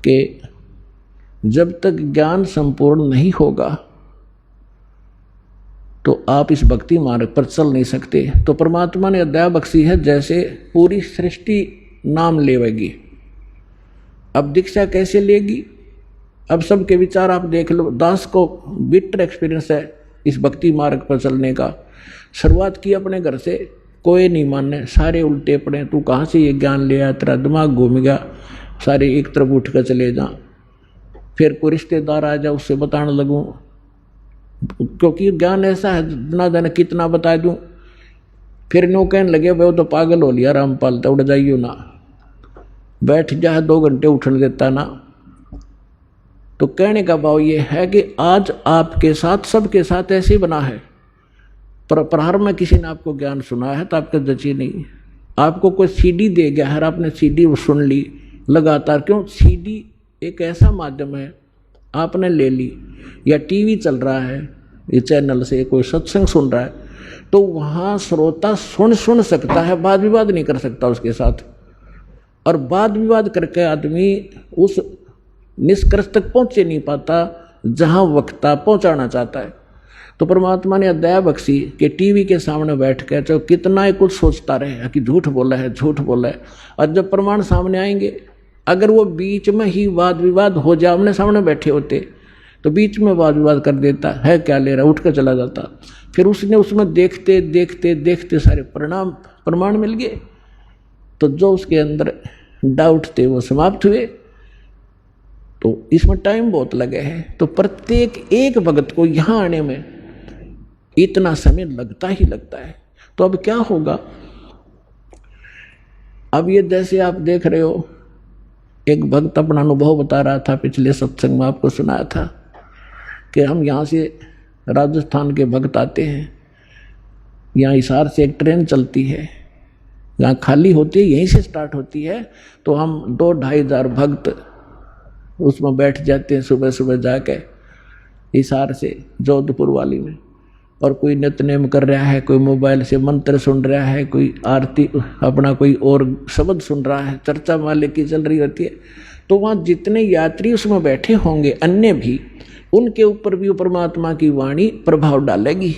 कि जब तक ज्ञान संपूर्ण नहीं होगा तो आप इस भक्ति मार्ग पर चल नहीं सकते। तो परमात्मा ने दया बख्शी है, जैसे पूरी सृष्टि नाम लेवेगी। अब दीक्षा कैसे लेगी? अब सबके विचार आप देख लो। दास को बिटर एक्सपीरियंस है इस भक्ति मार्ग पर चलने का। शुरुआत की अपने घर से, कोई नहीं माने, सारे उल्टे पड़े। तू कहाँ से ये ज्ञान ले आया, तेरा दिमाग घूम गया, सारे एक तरफ उठ कर चले जा। फिर कोई रिश्तेदार आ जाए, उससे बताने लगूं, क्योंकि ज्ञान ऐसा है ना जाने कितना बता दूं। फिर नो कहने लगे वो तो पागल हो लिया रामपाल, तो उड़ जाइयो ना, बैठ जा 2 घंटे उठने देता ना। तो कहने का भाव ये है कि आज आपके साथ, सबके साथ ऐसे ही बना है। पर प्रारंभ में किसी ने आपको ज्ञान सुनाया है तो आपके जची नहीं। आपको कोई सीडी दे गया है, आपने सीडी सुन ली लगातार। क्यों? सीडी एक ऐसा माध्यम है, आपने ले ली, या टीवी चल रहा है, ये चैनल से कोई सत्संग सुन रहा है, तो वहाँ श्रोता सुन सकता है, वाद विवाद नहीं कर सकता उसके साथ। और वाद विवाद करके आदमी उस निष्कर्ष तक पहुँचे नहीं पाता जहाँ वक्ता पहुँचाना चाहता है। तो परमात्मा ने दया बख्शी कि टीवी के सामने बैठ कर चाहे कितना ही कुछ सोचता रहे कि झूठ बोला है, झूठ बोला है, और जब प्रमाण सामने आएंगे, अगर वो बीच में ही वाद विवाद हो जाए, आमने सामने बैठे होते तो बीच में वाद विवाद कर देता है, क्या ले रहा, उठ कर चला जाता। फिर उसने उसमें देखते देखते देखते सारे प्रमाण मिल गए, तो जो उसके अंदर डाउट थे वो समाप्त हुए। तो इसमें टाइम बहुत लगे है। तो प्रत्येक एक भगत को यहाँ आने में इतना समय लगता ही लगता है। तो अब क्या होगा? अब ये जैसे आप देख रहे हो, एक भक्त अपना अनुभव बता रहा था, पिछले सत्संग में आपको सुनाया था कि हम यहाँ से राजस्थान के भक्त आते हैं, यहाँ हिसार से एक ट्रेन चलती है, यहाँ खाली होती है, यहीं से स्टार्ट होती है, तो हम 2-2.5 हज़ार भक्त उसमें बैठ जाते हैं सुबह सुबह जाके हिसार से जोधपुर वाली में। और कोई नित्यनेम कर रहा है, कोई मोबाइल से मंत्र सुन रहा है, कोई आरती अपना कोई और शब्द सुन रहा है, चर्चा माले की चल रही होती है। तो वहाँ जितने यात्री उसमें बैठे होंगे अन्य भी, उनके ऊपर भी परमात्मा की वाणी प्रभाव डालेगी।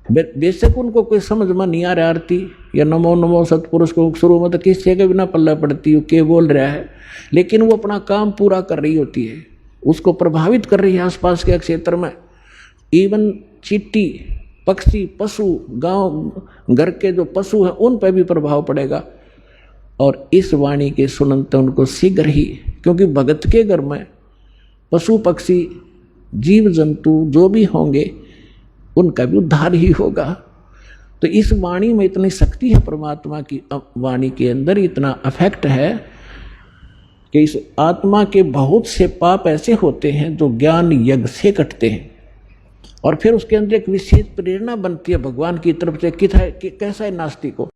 बेशक उनको कोई समझ में नहीं आ रहा आरती या नमो नमो सतपुरुष को शुरू में तो किसी के बिना पल्ला पड़ती हो के बोल रहा है, लेकिन वो अपना काम पूरा कर रही होती है, उसको प्रभावित कर रही है आसपास के क्षेत्र में। इवन चींटी, पक्षी, पशु, गांव घर के जो पशु हैं उन पर भी प्रभाव पड़ेगा। और इस वाणी के सुनते उनको शीघ्र ही, क्योंकि भगत के घर में पशु पक्षी जीव जंतु जो भी होंगे उनका भी उद्धार ही होगा। तो इस वाणी में इतनी शक्ति है, परमात्मा की वाणी के अंदर इतना अफेक्ट है कि इस आत्मा के बहुत से पाप ऐसे होते हैं जो ज्ञान यज्ञ से कटते हैं, और फिर उसके अंदर एक विशेष प्रेरणा बनती है भगवान की तरफ से कि कैसा है नास्तिक को।